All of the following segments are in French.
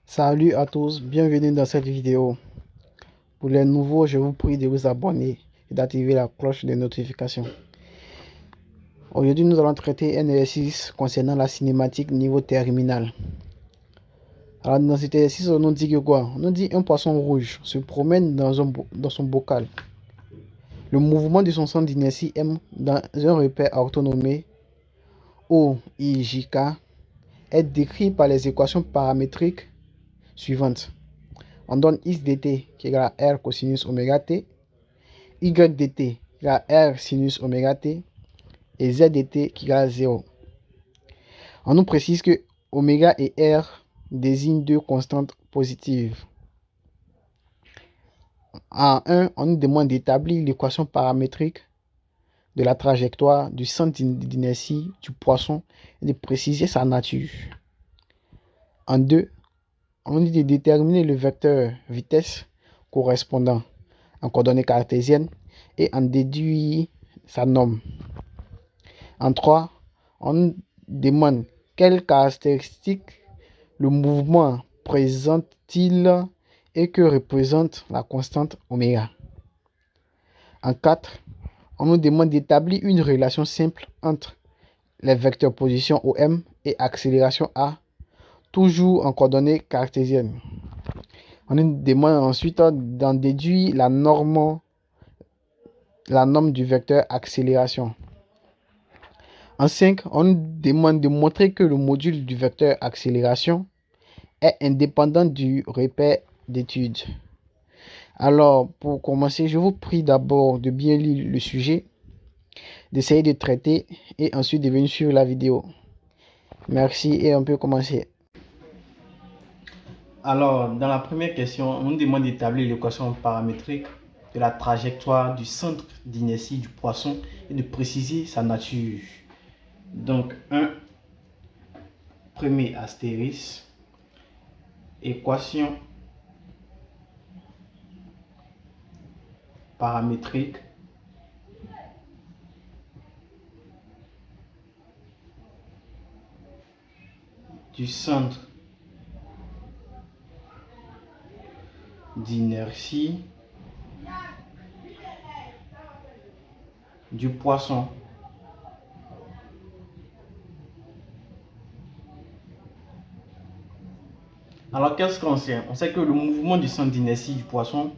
Salut à tous, bienvenue dans cette vidéo. Pour les nouveaux, je vous prie de vous abonner et d'activer la cloche de notification. Aujourd'hui, nous allons traiter un exercice concernant la cinématique niveau terminal. Alors, dans cet exercice, on nous dit que quoi? On nous dit un poisson rouge se promène dans son bocal. Le mouvement de son centre d'inertie M dans un repère orthonomé OIJK est décrit par les équations paramétriques suivantes. On donne x dt qui est égal à r cosinus oméga t, y dt qui est égal à r sinus oméga t et z dt qui est égal à 0. On nous précise que oméga et r désignent deux constantes positives. En 1, on nous demande d'établir l'équation paramétrique de la trajectoire du centre d'inertie du poisson et de préciser sa nature. En 2, on nous dit de déterminer le vecteur vitesse correspondant en coordonnées cartésiennes et en déduire sa norme. En 3, on nous demande quelles caractéristiques le mouvement présente-t-il et que représente la constante oméga. En 4, on nous demande d'établir une relation simple entre les vecteurs position OM et accélération A, toujours en coordonnées cartésiennes. On nous demande ensuite d'en déduire la norme du vecteur accélération. En 5, on nous demande de montrer que le module du vecteur accélération est indépendant du repère d'étude. Alors, pour commencer, je vous prie d'abord de bien lire le sujet, d'essayer de traiter et ensuite de venir suivre la vidéo. Merci et on peut commencer. Alors, dans la première question, on nous demande d'établir l'équation paramétrique de la trajectoire du centre d'inertie du poisson et de préciser sa nature. Donc, premier astérisque, équation paramétrique du centre d'inertie du poisson Alors, qu'est-ce qu'on sait? On sait que le mouvement du centre d'inertie du poisson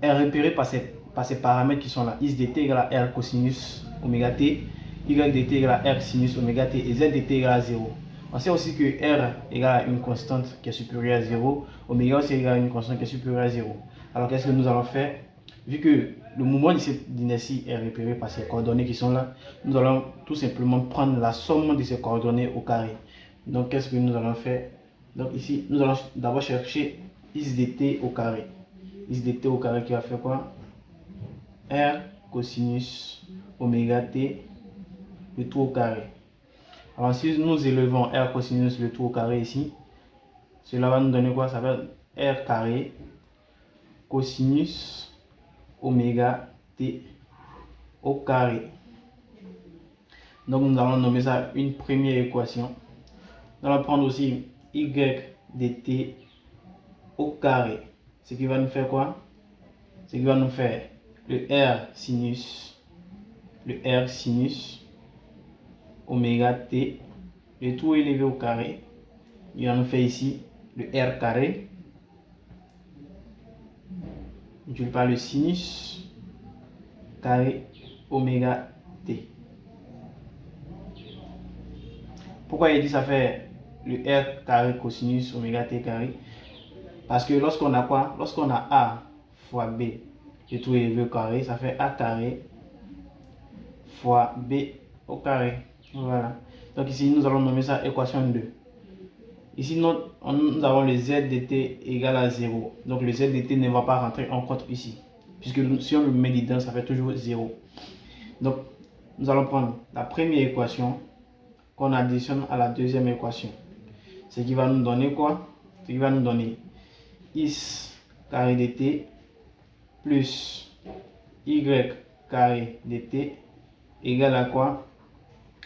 est repéré par ces paramètres qui sont là. X dt égale à R cosinus oméga t, Y dt égale à R sinus oméga t et Z dt égale à 0. On sait aussi que R égale à une constante qui est supérieure à 0, oméga aussi égale à une constante qui est supérieure à 0. Alors, qu'est-ce que nous allons faire? Vu que le mouvement d'inertie est repéré par ces coordonnées qui sont là, nous allons tout simplement prendre la somme de ces coordonnées au carré. Donc, qu'est-ce que nous allons faire? Donc, ici, nous allons d'abord chercher x dt au carré. X dt au carré qui va faire quoi? R cosinus oméga t, le tout au carré. Alors, si nous élevons R cosinus le tout au carré ici, cela va nous donner quoi? Ça va être R carré cosinus oméga t au carré. Donc, nous allons nommer ça une première équation. Nous allons prendre aussi y dt au carré. Ce qui va nous faire quoi? Ce qui va nous faire le R sinus oméga t, le tout élevé au carré. Il va nous faire ici le R carré multiplié par le sinus carré oméga t. Pourquoi il dit ça fait le R carré cosinus oméga t carré? Parce que lorsqu'on a quoi? Lorsqu'on a A fois B, le tout élevé au carré, ça fait A carré fois B au carré. Voilà. Donc ici, nous allons nommer ça équation 2. Ici, nous avons le Z dt égal à 0. Donc le Z dt ne va pas rentrer en compte ici. Puisque si on le met dedans, ça fait toujours 0. Donc, nous allons prendre la première équation qu'on additionne à la deuxième équation. Ce qui va nous donner quoi? Ce qui va nous donner x carré dt plus y carré dt égale à quoi?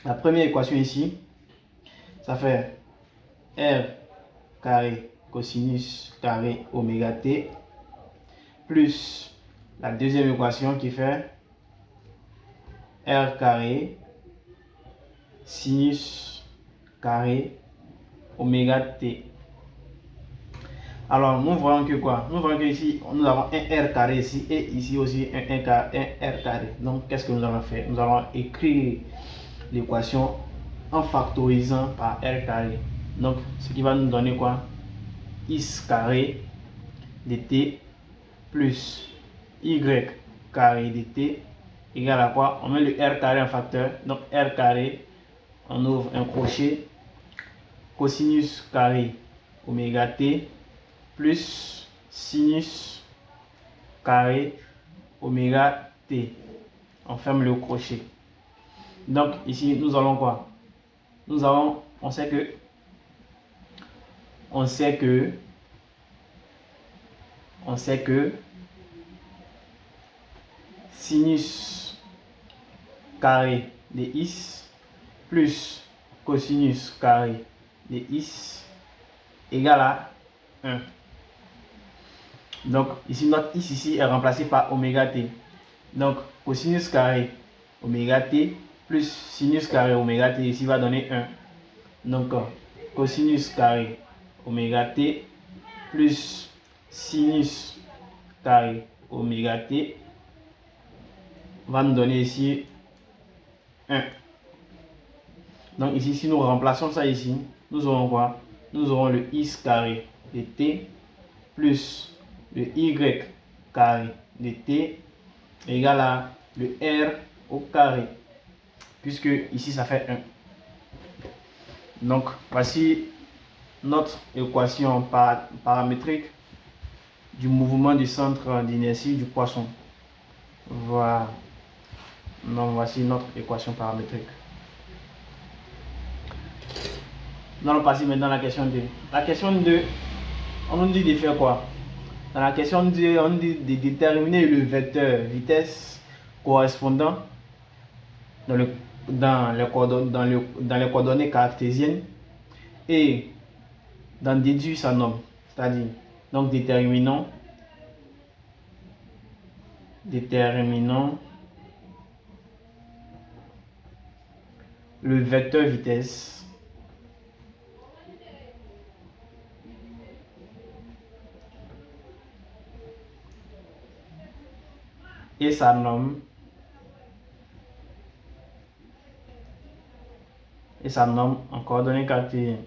La première équation ici, ça fait R carré cosinus carré oméga t plus la deuxième équation qui fait r carré sinus carré oméga t. Alors, nous voyons que quoi? Nous voyons que ici, nous avons un r carré ici et ici aussi un r carré. Donc, qu'est-ce que nous allons faire? Nous allons écrire l'équation en factorisant par r carré. Donc, ce qui va nous donner quoi? X carré dt plus y carré dt égale à quoi? On met le r carré en facteur. Donc, r carré, on ouvre un crochet, cosinus carré oméga t plus sinus carré oméga t. On ferme le crochet. Donc ici nous allons quoi? Nous allons, on sait que sinus carré de x plus cosinus carré de x égale à 1. Donc ici notre x ici est remplacé par oméga t. Donc cosinus carré oméga t plus sinus carré oméga t ici va donner 1. Donc cosinus carré oméga t plus sinus carré oméga t va nous donner ici 1. Donc ici, si nous remplaçons ça ici, nous aurons quoi? Nous aurons le x carré de t plus le y carré de t égale à le r au carré, puisque ici ça fait 1. Donc voici notre équation paramétrique du mouvement du centre d'inertie du poisson. Voilà. Donc voici notre équation paramétrique. Nous allons passer maintenant à la question 2. La question 2, on nous dit de faire quoi? Dans la question 2, on nous dit de déterminer le vecteur vitesse correspondant dans les coordonnées cartésiennes et d'en déduire sa norme. C'est-à-dire, donc déterminons le vecteur vitesse et sa norme en coordonnées cartésiennes.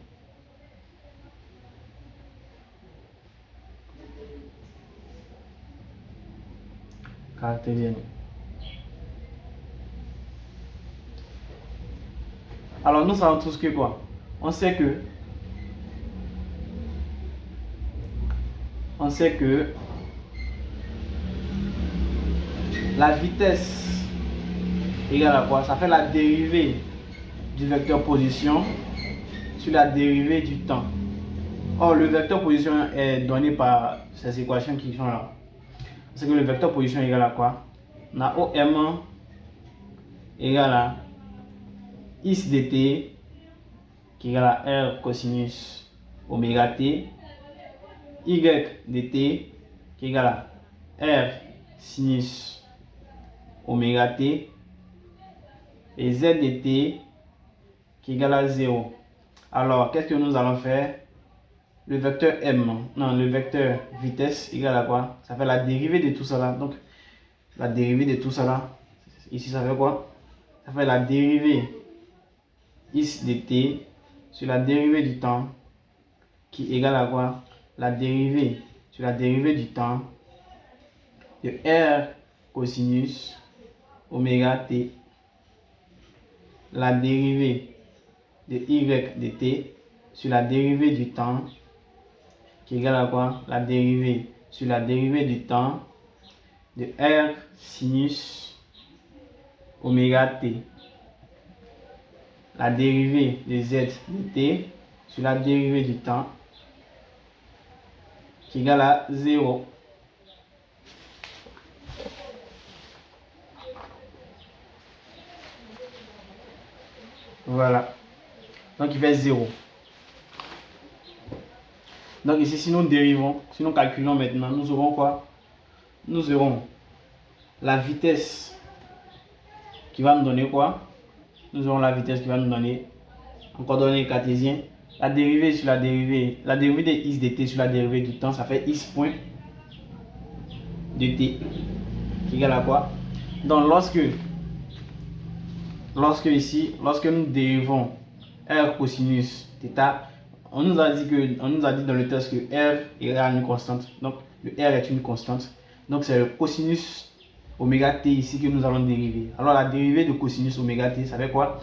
Alors nous savons tous que quoi? On sait que la vitesse égale à quoi? Ça fait la dérivée du vecteur position sur la dérivée du temps. Or, le vecteur position est donné par ces équations qui sont là. C'est que le vecteur position égale à quoi? On a OM égale à x dt qui égale à r cosinus oméga t, y dt qui égale à r sinus oméga t et z dt qui égale à 0. Alors, qu'est-ce que nous allons faire? Le vecteur le vecteur vitesse égale à quoi? Ça fait la dérivée de tout ça là. Donc, la dérivée de tout ça là, ici ça fait quoi? Ça fait la dérivée x dt sur la dérivée du temps qui égale à quoi? La dérivée sur la dérivée du temps de r cosinus oméga t, la dérivée de y dt sur la dérivée du temps qui égale à quoi? La dérivée sur la dérivée du temps de r sinus oméga t, la dérivée de z dt sur la dérivée du temps qui égale à 0. Voilà. Donc il fait 0. Donc ici, si nous dérivons, si nous calculons maintenant, nous aurons quoi? Nous aurons la vitesse qui va nous donner quoi? Nous aurons la vitesse qui va nous donner, en coordonnées cartésiennes, la dérivée sur la dérivée de x dt sur la dérivée du temps, ça fait x point de t qui égale à quoi? Donc lorsque nous dérivons r cosinus θ, on nous a dit dans le test que r est à une constante. Donc le r est une constante. Donc c'est le cosinus oméga t ici que nous allons dériver. Alors la dérivée de cosinus oméga t, ça fait quoi?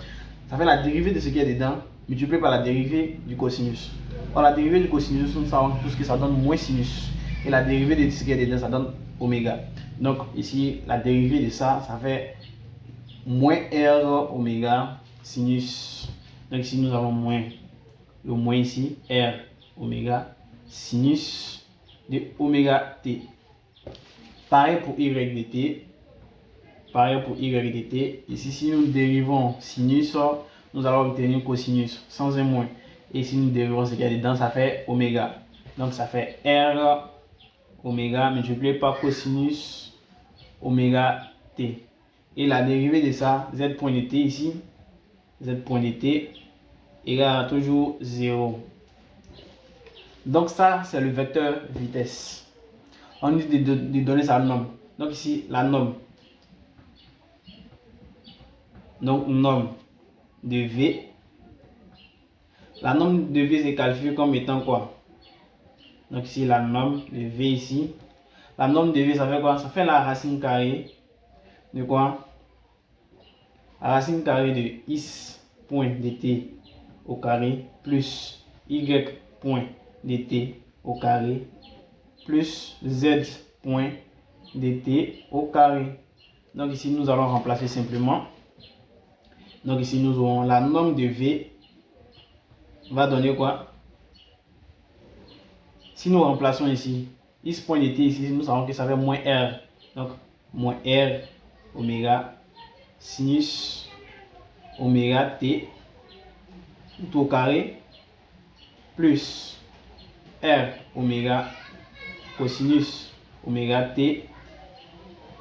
Ça fait la dérivée de ce qui est dedans multiplié par la dérivée du cosinus. Alors la dérivée du cosinus, nous savons tout ce que ça donne moins sinus. Et la dérivée de ce qui est dedans, ça donne oméga. Donc ici, la dérivée de ça, ça fait moins r oméga sinus. Donc ici, nous avons moins. Le moins ici, r oméga sinus de oméga t. Pareil pour y dt. Pareil pour y dt. Ici, si nous dérivons sinus, nous allons obtenir cosinus sans un moins. Et si nous dérivons ce qu'il y a dedans, ça fait oméga. Donc ça fait r oméga multiplié par cosinus oméga t. Et la dérivée de ça, z point de t ici, z point de t égale à toujours 0. Donc ça, c'est le vecteur vitesse. On dit de donner sa norme. Donc ici, la norme. Donc norme de v. La norme de v c'est calculé comme étant quoi? Donc ici, la norme de v ici. La norme de v, ça fait quoi? Ça fait la racine carrée de quoi? La racine carrée de x point dt au carré plus y point dt au carré plus z point dt au carré. Donc ici, nous allons remplacer simplement. Donc ici, nous aurons la norme de v va donner quoi? Si nous remplaçons ici, x point dt ici, nous savons que ça fait moins r. Donc, moins r oméga sinus oméga t tout au carré plus r oméga cosinus oméga t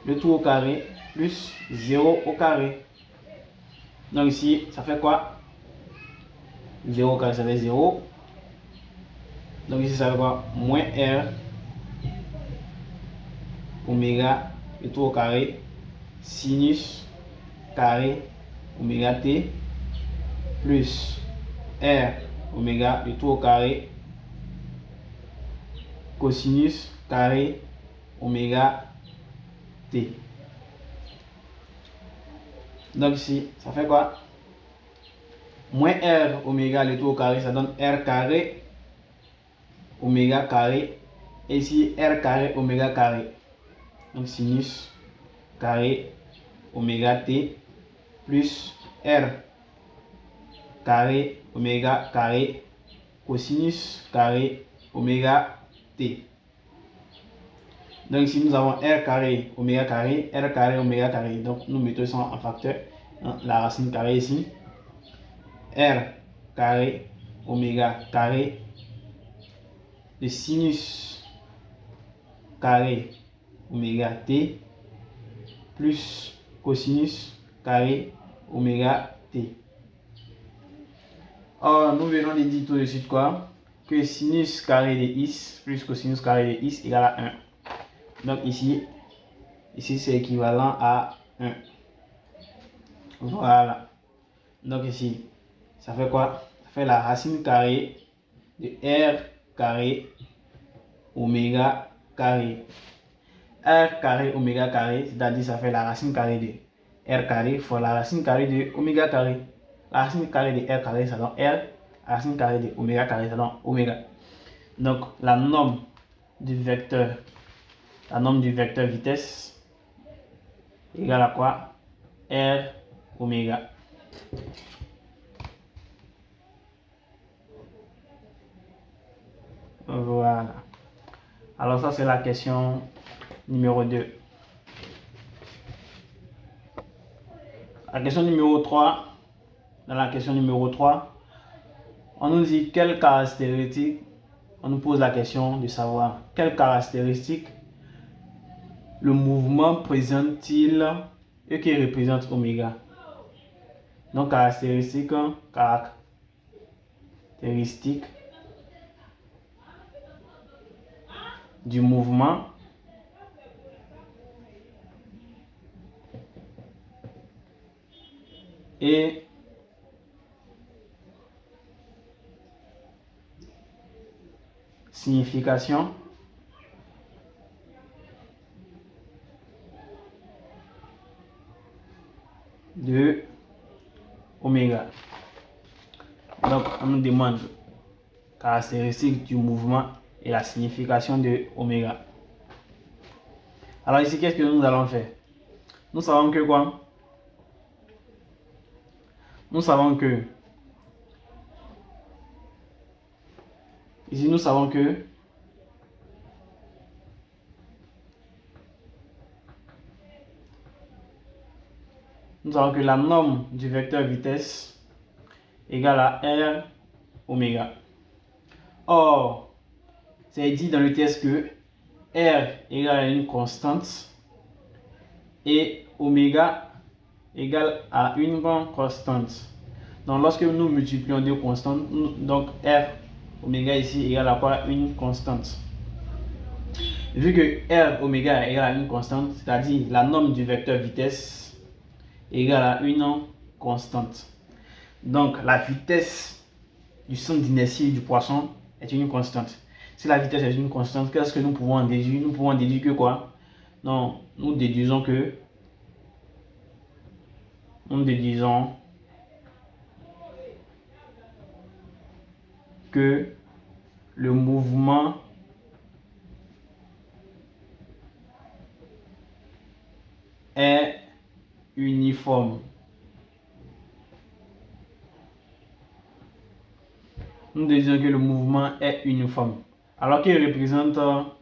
le tout au carré plus 0 au carré. Donc ici, ça fait quoi? 0 au carré, ça fait 0. Donc ici, ça fait quoi? Moins r oméga le tout au carré sinus carré oméga t plus r oméga le tout au carré cosinus carré oméga t. Donc ici, ça fait quoi? Moins r oméga le tout au carré, ça donne r carré oméga carré. Et ici, r carré oméga carré. Donc sinus carré oméga t plus r carré oméga carré cosinus carré oméga t. Donc ici nous avons r carré oméga carré. Donc nous mettons ça en facteur, la racine carrée ici. R carré oméga carré de sinus carré oméga t plus cosinus carré oméga t. Or, nous venons de dire tout de suite quoi? Que sinus carré de x plus cosinus carré de x égale à 1. Donc ici c'est équivalent à 1. Voilà. Donc ici, ça fait quoi? Ça fait la racine carrée de r carré oméga carré. R carré oméga carré, c'est-à-dire ça fait la racine carrée de r carré fois la racine carrée de oméga carré. La racine carrée de r carré, ça donne r. La racine carrée de oméga carré, ça donne oméga. Donc la norme du vecteur vitesse égale à quoi? R oméga. Voilà. Alors ça c'est la question numéro 2. La question numéro 3. Dans la question numéro 3, on nous dit quelle caractéristique on nous pose la question de savoir quelles caractéristiques le mouvement présente-t-il et qui représente oméga. Donc, caractéristiques du mouvement et signification de oméga. Donc, on nous demande caractéristiques du mouvement et la signification de oméga. Alors ici, qu'est-ce que nous allons faire? Nous savons que quoi? Nous savons que ici, nous savons que la norme du vecteur vitesse égale à R oméga. Or, c'est dit dans le test que R égale à une constante et oméga égale à une constante. Donc, lorsque nous multiplions deux constantes, donc R oméga ici égale à quoi? Une constante. Vu que R oméga égale à une constante, c'est-à-dire la norme du vecteur vitesse égale à une constante. Donc, la vitesse du centre d'inertie du poisson est une constante. Si la vitesse est une constante, qu'est-ce que nous pouvons en déduire? Nous pouvons en déduire que quoi? Non, nous déduisons que le mouvement est uniforme. Nous disons que le mouvement est uniforme. Alors qu'il représente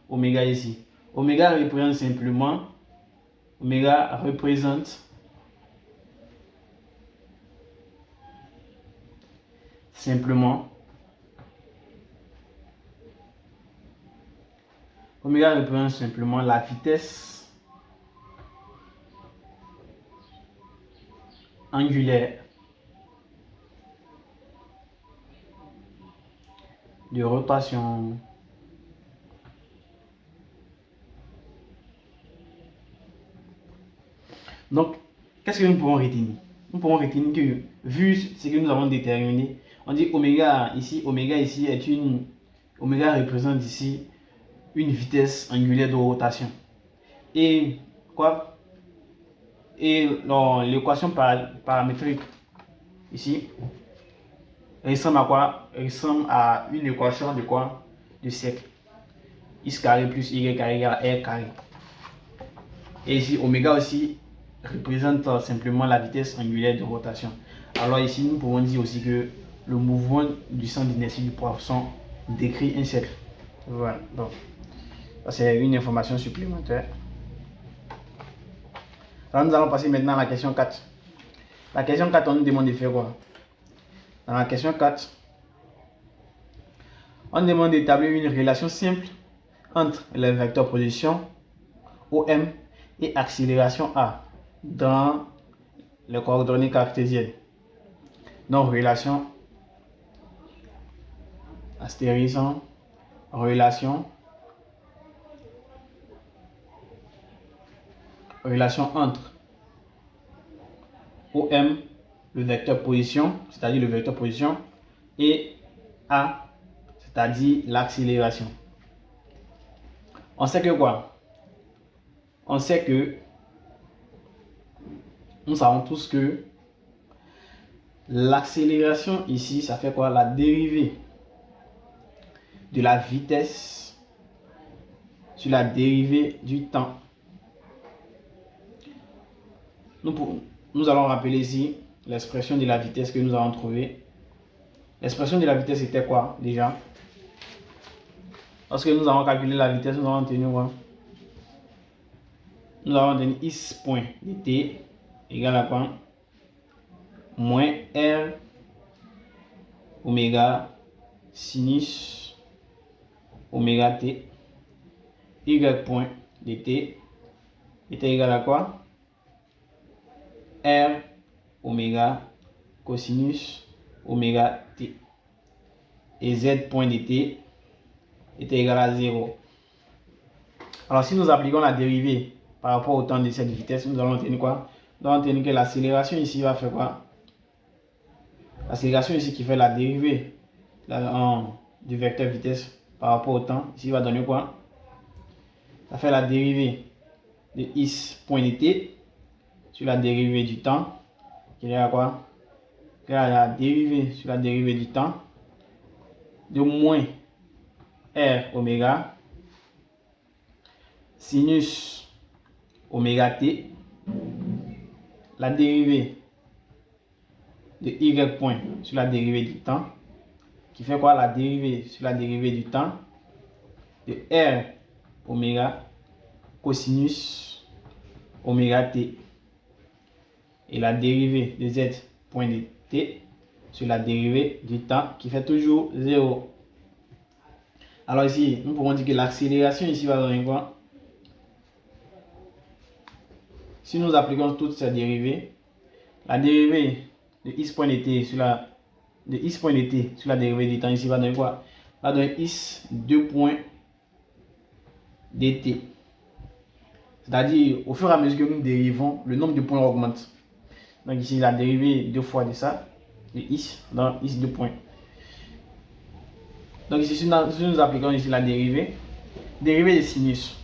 oméga ici. Oméga représente simplement la vitesse angulaire de rotation. Donc, qu'est-ce que nous pouvons retenir? Nous pouvons retenir que, vu ce que nous avons déterminé, on dit oméga ici est une... Oméga représente ici une vitesse angulaire de rotation. Et quoi? Et l'équation paramétrique ici ressemble à quoi? Ressemble à une équation de quoi? De cercle. X carré plus Y carré égale R carré. Et ici, oméga aussi représente simplement la vitesse angulaire de rotation. Alors ici, nous pouvons dire aussi que le mouvement du centre d'inertie du poisson décrit un cercle. Voilà, donc c'est une information supplémentaire. Alors nous allons passer maintenant à la question 4. La question 4, on nous demande de faire quoi? Dans la question 4, on demande d'établir une relation simple entre les vecteurs position OM et accélération A dans les coordonnées cartésiennes. Donc relation astérisant, relation entre OM, le vecteur position, c'est-à-dire le vecteur position, et A, c'est-à-dire l'accélération. On sait que quoi? On sait que nous savons tous que l'accélération ici, ça fait quoi? La dérivée de la vitesse sur la dérivée du temps. Nous allons rappeler ici l'expression de la vitesse que nous avons trouvée. L'expression de la vitesse était quoi déjà? Lorsque nous avons calculé la vitesse, nous avons obtenu quoi? Nous avons obtenu x point de t égale à quoi? Moins R oméga sinus oméga t, y point dt est égal à quoi? R oméga cosinus oméga t. Et z point dt est égal à 0. Alors si nous appliquons la dérivée par rapport au temps de cette vitesse, nous allons obtenir quoi? Nous allons obtenir que l'accélération ici va faire quoi? L'accélération ici qui fait la dérivée du vecteur vitesse par rapport au temps, ici va donner quoi? Ça fait la dérivée de is point dt sur la dérivée du temps, qui est à quoi? Qui est la dérivée sur la dérivée du temps de moins r oméga sinus oméga t, la dérivée de y point sur la dérivée du temps, qui fait quoi? La dérivée sur la dérivée du temps de r oméga cosinus oméga t, et la dérivée de z point de t sur la dérivée du temps, qui fait toujours 0. Alors ici, nous pouvons dire que l'accélération ici va donner quoi? Si nous appliquons toutes ces dérivées, la dérivée de is point de t sur la dérivée du temps ici va donner quoi? Va donner is 2 points dt. C'est-à-dire, au fur et à mesure que nous dérivons, le nombre de points augmente. Donc ici, la dérivée 2 fois de ça, de is, dans is 2 points. Donc ici, si nous appliquons ici la dérivée de sinus,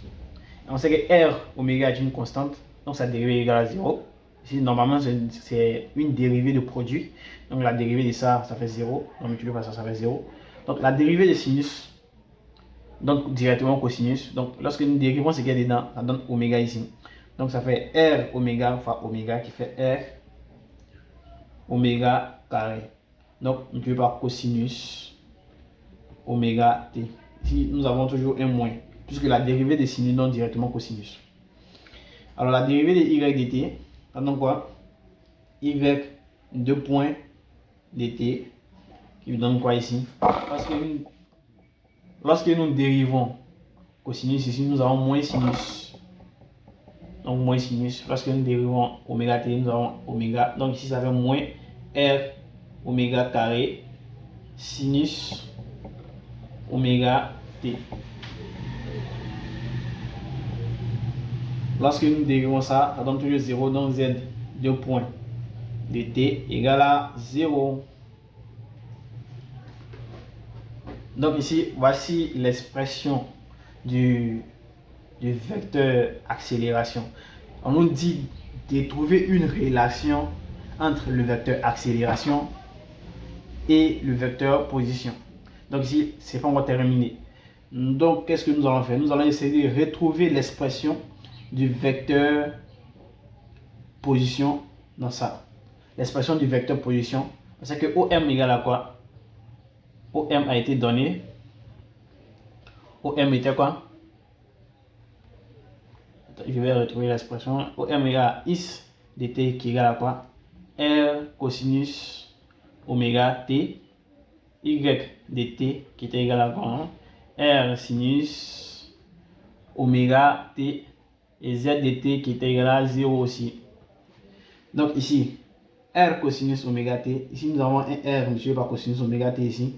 on sait que r oméga est une constante, donc sa dérivée est égale à 0. Ici, normalement, c'est une dérivée de produit. Donc la dérivée de ça fait 0. On multiplie par ça fait 0. Donc la dérivée de sinus, donc directement cosinus. Donc lorsque nous dérivons ce qu'il y a dedans, ça donne oméga ici. Donc ça fait r oméga fois oméga qui fait r oméga carré. Donc multiplié par cosinus oméga t. Ici, nous avons toujours un moins, puisque la dérivée de sinus donne directement cosinus. Alors la dérivée de y dt, ça donne quoi? Y 2 points dt, qui nous donne quoi ici? Lorsque nous dérivons cosinus ici, nous avons moins sinus. Donc moins sinus. Lorsque nous dérivons oméga t, nous avons oméga. Donc ici, ça fait moins r oméga carré sinus oméga t. Lorsque nous dérivons ça, ça donne toujours 0. Donc z 2 points de t égale à 0. Donc ici, voici l'expression du vecteur accélération. On nous dit de trouver une relation entre le vecteur accélération et le vecteur position. Donc ici, c'est pas encore terminé. Donc, qu'est-ce que nous allons faire? Nous allons essayer de retrouver l'expression du vecteur position dans ça. L'expression du vecteur position, c'est que OM égale à quoi? OM a été donné. OM était quoi? Je vais retrouver l'expression. OM égale à is dt qui égale à quoi? R cosinus oméga t, y dt qui est égal à quoi? R sinus oméga t, et z dt qui est égal à 0 aussi. Donc ici, R cosinus oméga t, ici nous avons un R multiplié par cosinus oméga t ici.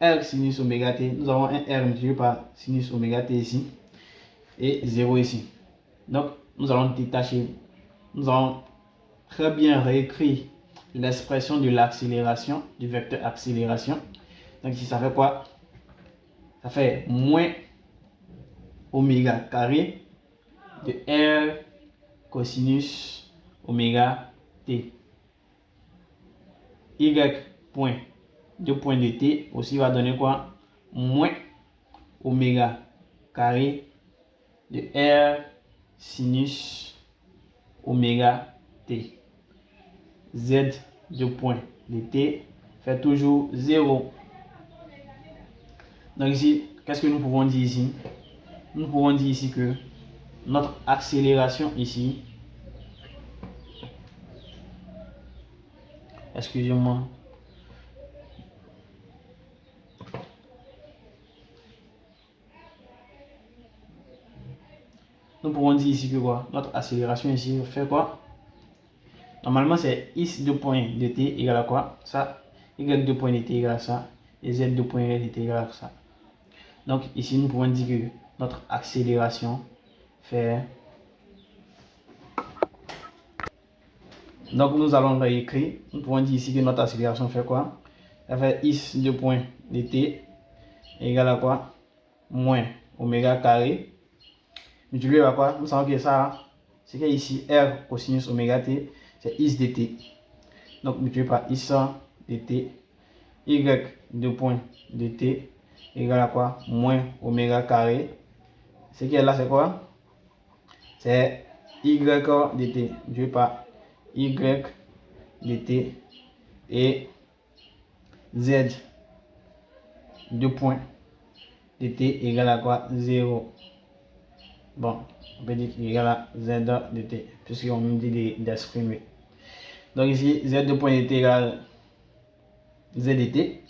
R sinus oméga t, nous avons un R multiplié par sinus oméga t ici. Et 0 ici. Donc nous allons détacher, nous allons très bien réécrire l'expression de l'accélération, du vecteur accélération. Donc ici ça fait quoi? Ça fait moins oméga carré de R cosinus oméga t. Y point 2 points de t aussi va donner quoi? Moins oméga carré de R sinus oméga t. Z 2 points de t fait toujours 0. Donc ici, qu'est-ce que nous pouvons dire ici? Nous pouvons dire ici que notre accélération ici, excusez-moi, nous pouvons dire ici que quoi? Notre accélération ici fait quoi? Normalement, c'est x 2 points de t égale à quoi? Ça, y 2 points de t égale à ça, et z 2 points de t égale à ça. Donc ici, nous pouvons dire que notre accélération fait... Donc nous allons réécrire. Nous pouvons dire ici que notre accélération fait quoi? Ça fait x 2 points de t égale à quoi? Moins oméga carré. Multiplié par quoi? Nous savons que ça, c'est que ici, r cosinus oméga t, c'est x de t. Donc multiplié par x de t, y 2 points de t égale à quoi? Moins oméga carré. Ce qui est là, c'est quoi? C'est y de t multiplié par y de t et z 2 points de t égale à quoi? 0. Bon, on peut dire qu'il égale à z de t, puisqu'on nous dit d'exprimer. Donc ici, z 2 points de t égale z de t,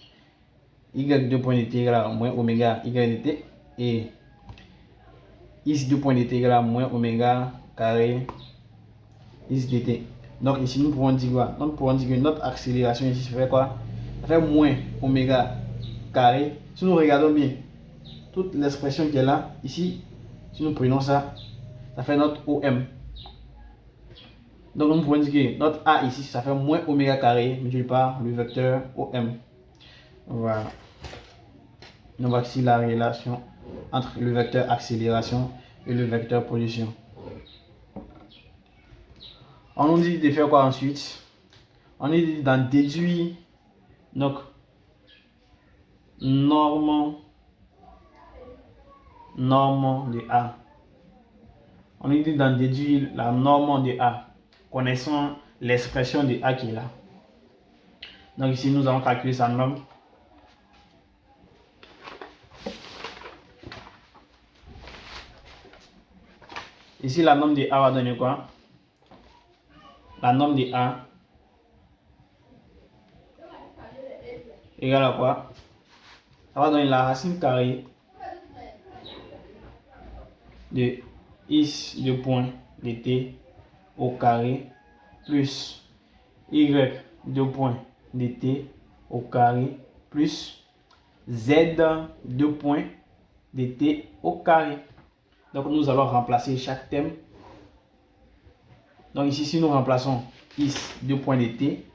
y 2 points de t égale à moins oméga y de t, et x 2 points de t égale à moins oméga carré x de t. Donc ici, nous pouvons dire quoi? Nous pouvons dire que notre accélération ici, ça fait quoi? Ça fait moins oméga carré. Si nous regardons bien, toute l'expression qui est là, ici, si nous prenons ça, ça fait notre OM. Donc nous pouvons dire que notre A ici, ça fait moins oméga carré multiplié par le vecteur OM. Voilà. Donc voici la relation entre le vecteur accélération et le vecteur position. On nous dit de faire quoi ensuite? On nous dit d'en déduire donc norme de A. On nous dit d'en déduire la norme de A, connaissant l'expression de A qui est là. Donc ici, nous allons calculer sa norme. Ici, la norme de A va donner quoi? La norme de A égale à quoi? Ça va donner la racine carrée de x de point de t au carré plus y de point de t au carré plus z de point de t au carré. Donc nous allons remplacer chaque terme. Donc ici, si nous remplaçons x de point de t,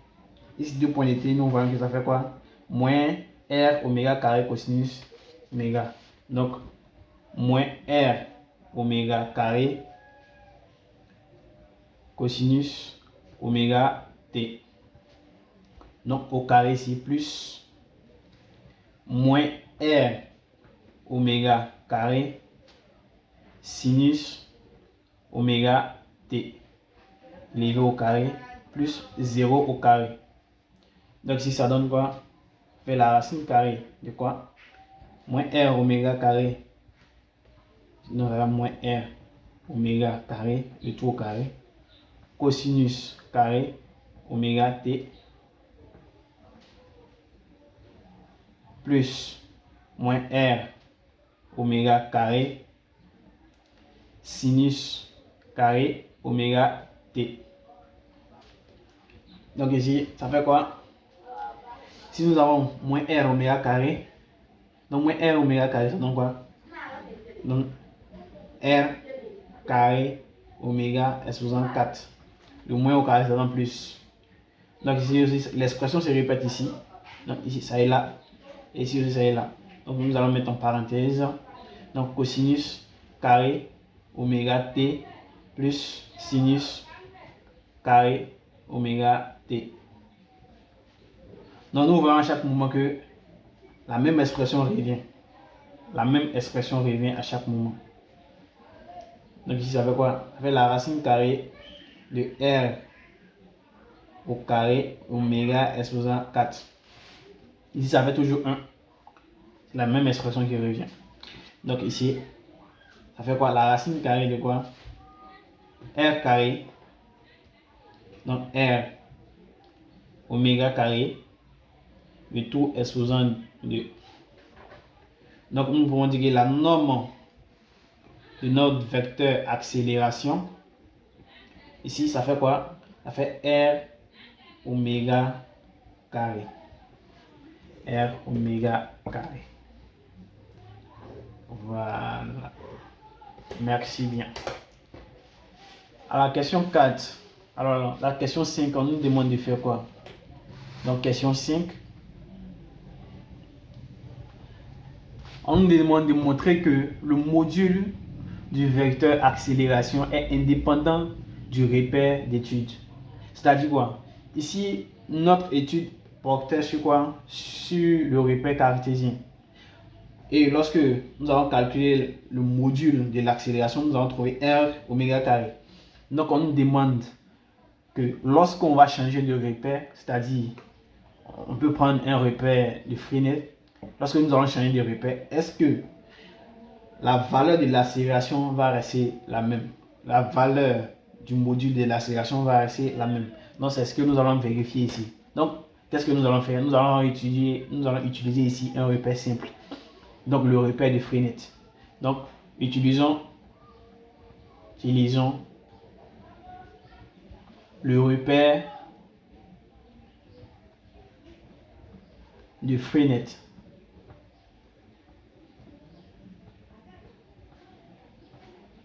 x de point de t, nous voyons que ça fait quoi? Moins r oméga carré cosinus oméga. Donc moins r oméga carré cosinus oméga t. Donc au carré ici plus moins r oméga carré sinus oméga t levé au carré plus 0 au carré. Donc si ça donne quoi? Fait la racine carrée de quoi? Moins r oméga carré. Sinon, on aura moins r oméga carré, le tout au carré, cosinus carré oméga t plus moins r oméga carré sinus carré oméga t. Donc ici, ça fait quoi? Si nous avons moins r oméga carré, donc moins r oméga carré, ça donne quoi? Donc r carré oméga exposant 4. Le moins au carré, ça donne plus. Donc ici aussi, l'expression se répète ici. Donc ici, ça est là. Et ici aussi, ça est là. Donc nous allons mettre en parenthèse. Donc cosinus carré oméga t plus sinus carré oméga t. Donc nous voyons à chaque moment que la même expression revient. La même expression revient à chaque moment. Donc ici, ça fait quoi? Ça fait la racine carrée de r au carré oméga exposant 4. Ici, ça fait toujours 1. C'est la même expression qui revient. Donc ici, ça fait quoi? La racine carrée de quoi? R carré. Donc R oméga carré. Le tout exposant 2. Donc nous pouvons dire que la norme de notre vecteur accélération, ici, ça fait quoi? Ça fait R oméga carré. R oméga carré. Voilà. Merci bien. Alors, question 4. Alors, la question 5, on nous demande de faire quoi? Donc, question 5. On nous demande de montrer que le module du vecteur accélération est indépendant du repère d'étude. C'est-à-dire quoi? Ici, notre étude portait sur quoi? Sur le repère cartésien. Et lorsque nous allons calculer le module de l'accélération, nous allons trouver R oméga carré. Donc, on nous demande que lorsqu'on va changer de repère, c'est-à-dire, on peut prendre un repère de Freenet, lorsque nous allons changer de repère, est-ce que la valeur de l'accélération va rester la même? La valeur du module de l'accélération va rester la même. Donc, c'est ce que nous allons vérifier ici. Donc, qu'est-ce que nous allons faire? Nous allons utiliser ici un repère simple. Donc, le repère de Freenet. Donc, utilisons le repère de Freenet.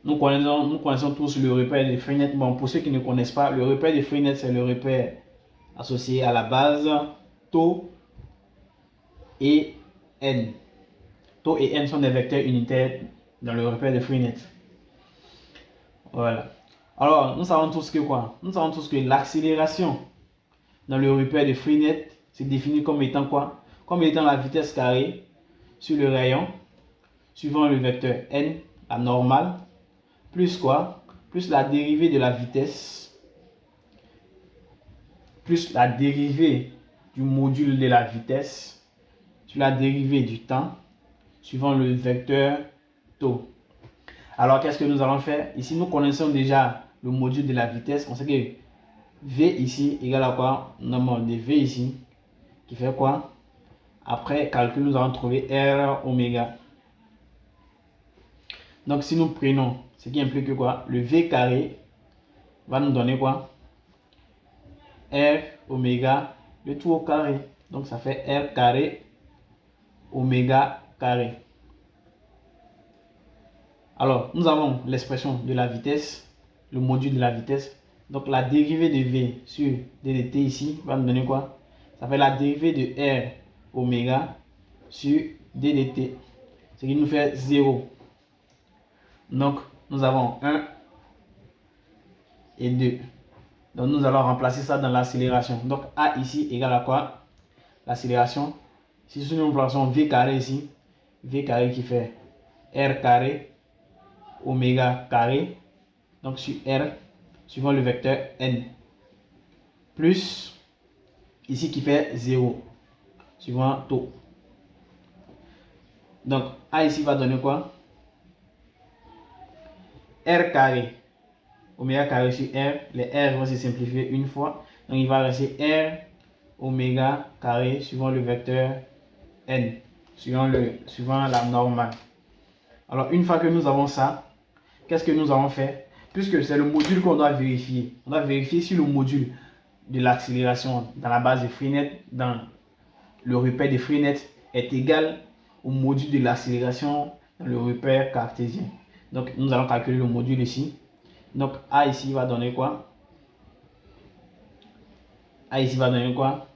Nous connaissons tous le repère de Freenet. Bon, pour ceux qui ne connaissent pas, le repère de Freenet, c'est le repère associé à la base taux et n. Taux et n sont des vecteurs unitaires dans le repère de Freenet. Voilà. Alors, nous savons tous que quoi? Nous savons tous que l'accélération dans le repère de Freenet, c'est défini comme étant quoi? Comme étant la vitesse carrée sur le rayon, suivant le vecteur n, la normale, plus quoi? Plus la dérivée de la vitesse, plus la dérivée du module de la vitesse, sur la dérivée du temps, suivant le vecteur taux. Alors, qu'est-ce que nous allons faire? Ici, nous connaissons déjà le module de la vitesse. On sait que V ici égale à quoi? Nombre de V ici, qui fait quoi? Après calcul, nous allons trouver R oméga. Donc, si nous prenons ce qui implique que quoi? Le V carré va nous donner quoi? R oméga, le tout au carré. Donc, ça fait R carré oméga carré. Alors, nous avons l'expression de la vitesse, le module de la vitesse. Donc, la dérivée de V sur d de t ici va nous donner quoi? Ça fait la dérivée de R oméga sur d de t. Ce qui nous fait 0. Donc, nous avons 1 et 2. Donc, nous allons remplacer ça dans l'accélération. Donc, A ici égale à quoi? L'accélération. Si nous remplaçons V carré ici, V carré qui fait R carré oméga carré, donc sur R, suivant le vecteur n, plus ici qui fait 0, suivant taux. Donc A ici va donner quoi? R carré oméga carré sur R, les R vont se simplifier une fois, donc il va rester R oméga carré suivant le vecteur n, suivant la normale. Alors une fois que nous avons ça, qu'est-ce que nous allons faire? Puisque c'est le module qu'on doit vérifier. On doit vérifier si le module de l'accélération dans la base de Freenet, dans le repère de Freenet, est égal au module de l'accélération dans le repère cartésien. Donc nous allons calculer le module ici. Donc A ici va donner quoi? A ici va donner quoi?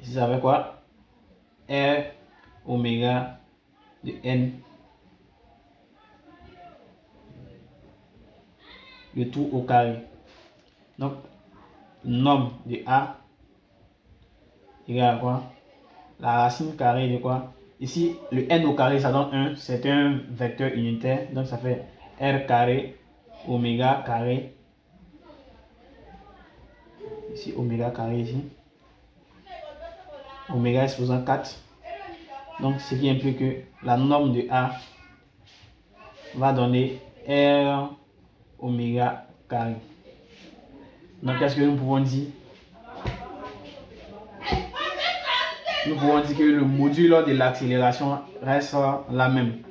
Ici ça fait quoi? R oméga de n, le tout au carré. Donc, nombre de A égale à quoi? La racine carrée de quoi? Ici, le n au carré, ça donne 1. C'est un vecteur unitaire. Donc, ça fait R carré oméga carré. Ici, oméga carré ici. Oméga exposant 4. Donc, ce qui implique que la norme de A va donner R oméga carré. Donc, qu'est-ce que nous pouvons dire? Nous pouvons dire que le module de l'accélération reste la même.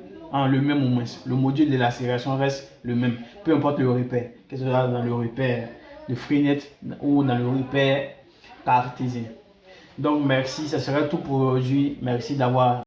le même au moins. Le module de l'accélération reste le même. Peu importe le repère. Que ce soit dans le repère de Freenet ou dans le repère cartésien. Donc merci, ça sera tout pour aujourd'hui. Merci d'avoir